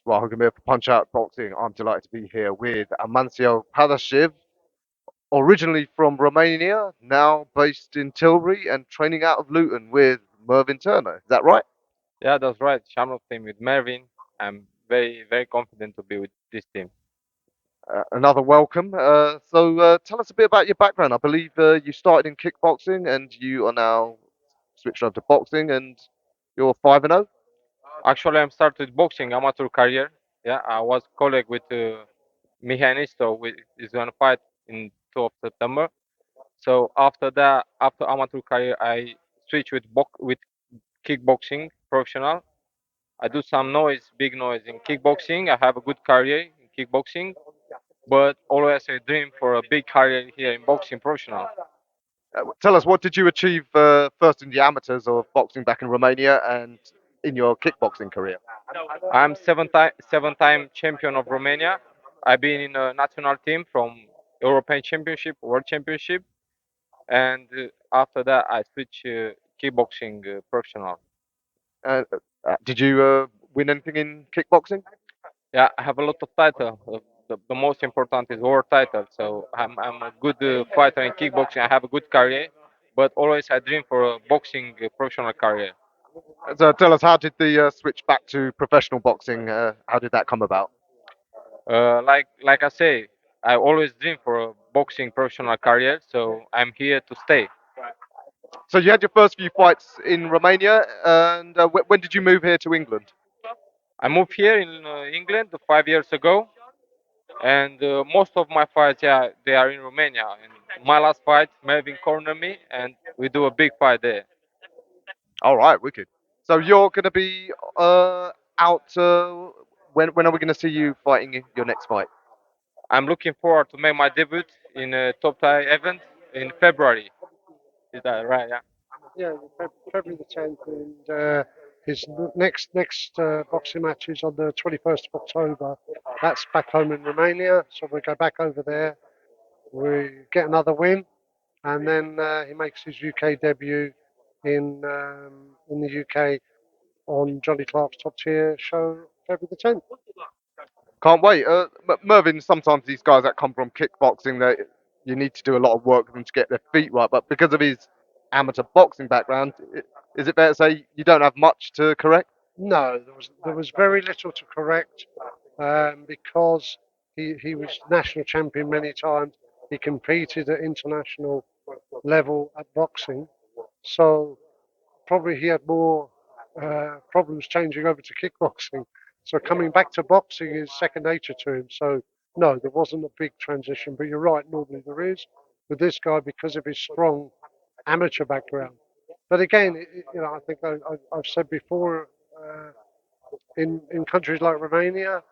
Rahul Gamir for Punch Out Boxing. I'm delighted to be here with Amansio Paraschiv, originally from Romania, now based in Tilbury and training out of Luton with Mervyn Turner. Is that right? Yeah, that's right. Shamrock team with MERVYN. I'm very confident to be with this team. Another welcome. Tell us a bit about your background. I believe you started in kickboxing and you are now switched over to boxing and you're 5-0. Actually, I'm started boxing amateur career. Yeah, I was colleague with Mihanisto. Is gonna fight in 2 of September. So after that, after amateur career, I switch with kickboxing professional. I do some noise, big noise in kickboxing. I have a good career in kickboxing, but always a dream for a big career here in boxing professional. Tell us, what did you achieve first in the amateurs of boxing back in Romania and in your kickboxing career? I'm seven-time champion of Romania. I've been in a national team from European Championship, World Championship, and after that I switch kickboxing professional. Uh, did you win anything in kickboxing? Yeah, I have a lot of title. The most important is world title. So I'm a good fighter in kickboxing. I have a good career, but always I dream for a boxing professional career. So tell us, how did the switch back to professional boxing? How did that come about? Like I say, I always dream for a boxing professional career. So I'm here to stay. So you had your first few fights in Romania, and when did you move here to England? I moved here in England 5 years ago, and most of my fights, yeah, they are in Romania. And my last fight, Melvin cornered me, and we do a big fight there. All right, wicked. So you're going to be out. When are we going to see you fighting in your next fight? I'm looking forward to make my debut in a top tier event in February. Is that right? Yeah. Yeah, February the 10th, and his next boxing match is on the 21st of October. That's back home in Romania, so we go back over there. We get another win, and then he makes his UK debut in the UK on Johnny Clark's top tier show February the 10th. Can't wait. Mervyn, sometimes these guys that come from kickboxing, they you need to do a lot of work with them to get their feet right. But because of his amateur boxing background, is it fair to say you don't have much to correct? No, there was very little to correct because he was national champion many times. He competed at international level at boxing, so probably he had more problems changing over to kickboxing. So coming back to boxing is second nature to him. So no, there wasn't a big transition. But you're right, normally there is with this guy because of his strong amateur background. But again, I think I've said before, in countries like Romania,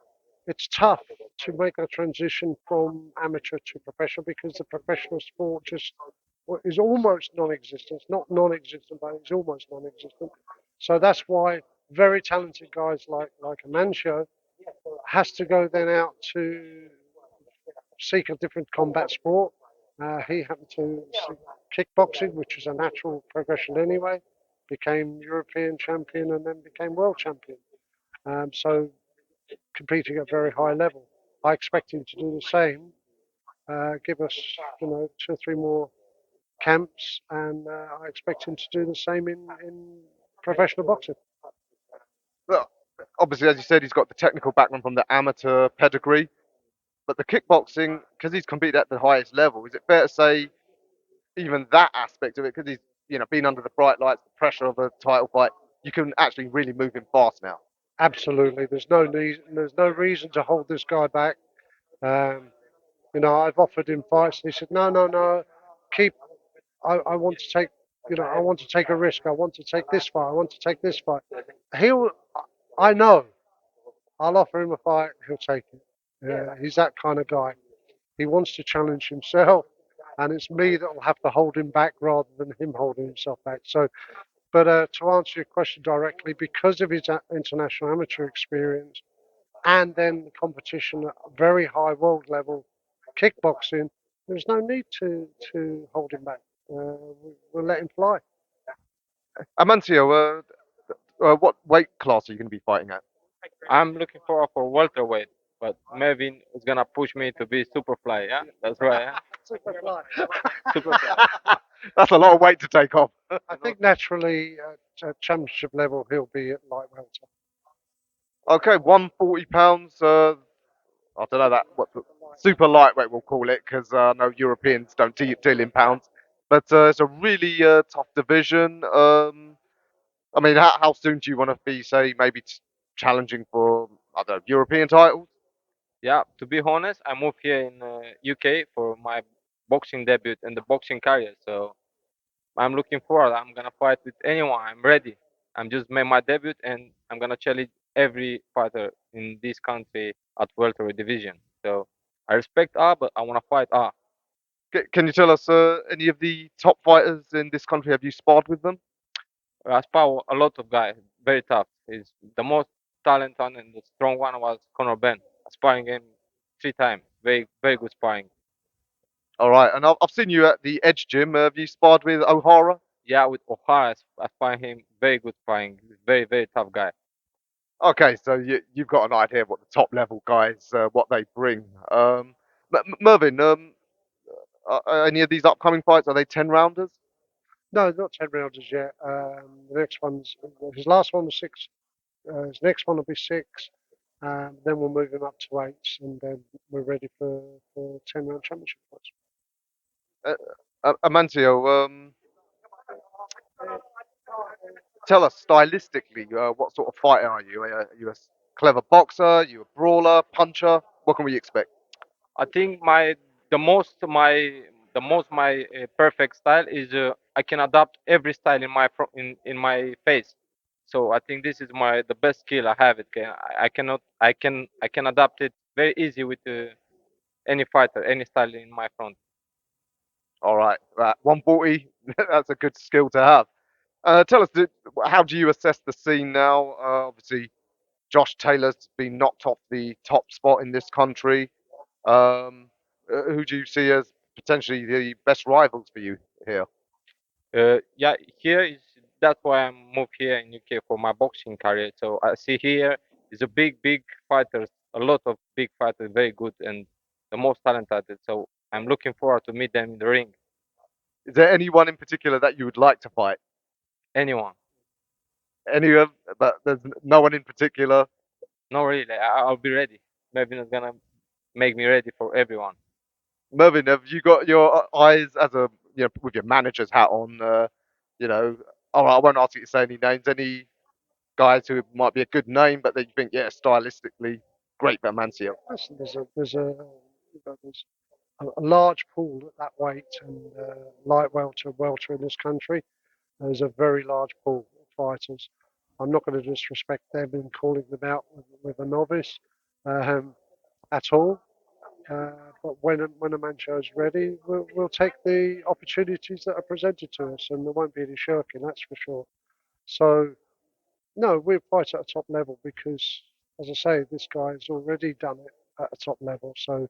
it's tough to make a transition from amateur to professional because the professional sport just is almost non-existent. It's not non-existent, but it's almost non-existent. So that's why very talented guys like Amansio has to go then out to seek a different combat sport. He happened to seek kickboxing, which is a natural progression anyway. Became European champion and then became world champion. So competing at very high level. I expect him to do the same. Give us, 2 or 3 more camps, and I expect him to do the same in professional boxing. Well, obviously, as you said, he's got the technical background from the amateur pedigree, but the kickboxing, because he's competed at the highest level, is it fair to say even that aspect of it, because he's been under the bright lights, the pressure of a title fight, you can actually really move him fast now? Absolutely, there's no need, there's no reason to hold this guy back. Um, I've offered him fights, and he said, no, no, no, keep. I want to take, I want to take a risk. I want to take this fight. I want to take this fight. He'll, I know, I'll offer him a fight. He'll take it. He's that kind of guy. He wants to challenge himself, and it's me that will have to hold him back rather than him holding himself back. So, but to answer your question directly, because of his international amateur experience and then the competition at a very high world level, kickboxing, there's no need to hold him back. We'll let him fly. Amancio, what weight class are you going to be fighting at? I'm looking forward for welterweight, but Mervyn is gonna push me to be superfly. Yeah, that's right. Yeah? Superfly. Superfly. That's a lot of weight to take off. I think naturally at championship level he'll be at light welter. Okay, 140 pounds. I don't know that what the super lightweight we'll call it because I know Europeans don't deal in pounds, but it's a really tough division. I mean, how soon do you want to be, say, maybe challenging for I don't know European titles? Yeah, to be honest, I moved here in UK for my boxing debut and the boxing career. So I'm looking forward. I'm gonna fight with anyone. I'm ready. I'm just made my debut and I'm gonna challenge every fighter in this country at welterweight division. So I respect R, but I wanna fight R. Can you tell us any of the top fighters in this country? Have you sparred with them? I spar a lot of guys, very tough. He's the most talented and the strong one was Conor Ben. Sparring him 3 times. Very very good sparring. All right, and I've seen you at the Edge Gym. Have you sparred with O'Hara? Yeah, with O'Hara, I find him very good sparring. He's very, very tough guy. Okay, so you've got an idea of what the top level guys what they bring. Mervyn, any of these upcoming fights are they 10 rounders? No, not 10 rounders yet. The next one's his last one was six. His next one will be six. Then we'll move him up to eights, and then we're ready for 10 round championship fights. Amansio, tell us stylistically, what sort of fighter are you? Are you a clever boxer? Are you a brawler, puncher? What can we expect? I think my perfect style is I can adapt every style in in my face. So I think this is the best skill I have. I can adapt it very easy with any fighter, any style in my front. All right, 140. That's a good skill to have. Tell us, how do you assess the scene now? Obviously, Josh Taylor's been knocked off the top spot in this country. Who do you see as potentially the best rivals for you here? Yeah, here is that's why I moved here in UK for my boxing career. So I see here is a big fighters, a lot of big fighters, very good and the most talented. So I'm looking forward to meet them in the ring. Is there anyone in particular that you would like to fight? Anyone? Any of, but there's no one in particular. No, really. I'll be ready. Mervyn is gonna make me ready for everyone. Mervyn, have you got your eyes as a with your manager's hat on? You know, oh, I won't ask you to say any names. Any guys who might be a good name, but that you think, yeah, stylistically great for Amansio. Listen, there's a large pool at that weight and light welter in this country. There's a very large pool of fighters. I'm not going to disrespect them in calling them out with a novice um, at all. But when a man show's ready, we'll take the opportunities that are presented to us, and there won't be any shirking, that's for sure. So no, we'll fight at a top level because, as I say, this guy's already done it at a top level. So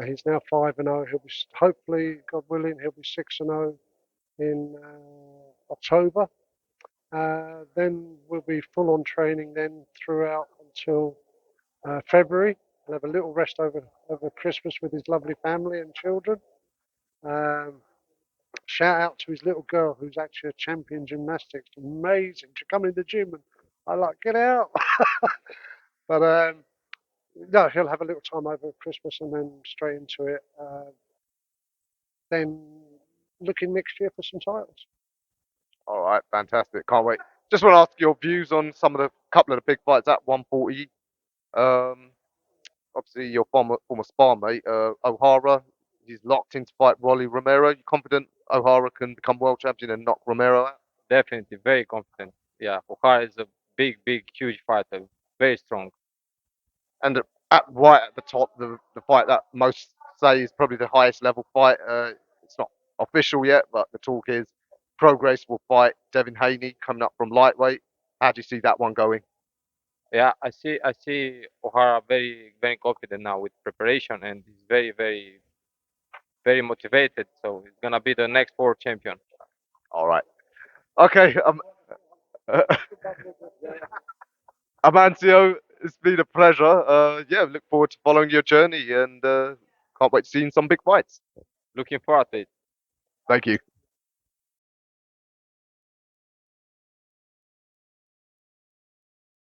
he's now 5-0. He'll be hopefully, God willing, he'll be 6-0 in October. Then we'll be full on training then throughout until February. He'll have a little rest over Christmas with his lovely family and children. Um, Shout out to his little girl who's actually a champion gymnastics. Amazing. She come in the gym and I like, get out. But no, he'll have a little time over Christmas and then straight into it. Then looking next year for some titles. All right, fantastic. Can't wait. Just want to ask your views on some of the couple of the big fights at 140. Um, Obviously, your former spar mate, O'Hara, he's locked in to fight Rolly Romero. You confident O'Hara can become world champion and knock Romero out? Definitely, very confident. Yeah, O'Hara is a big, huge fighter. Very strong. And at right at the top, the fight that most say is probably the highest level fight. It's not official yet, but the talk is Progress will fight Devin Haney coming up from lightweight. How do you see that one going? Yeah, I see O'Hara very confident now with preparation and he's very motivated. So he's gonna be the next world champion. All right. Okay. Amancio, it's been a pleasure. Yeah, look forward to following your journey and can't wait to seeing some big fights. Looking forward to it. Thank you.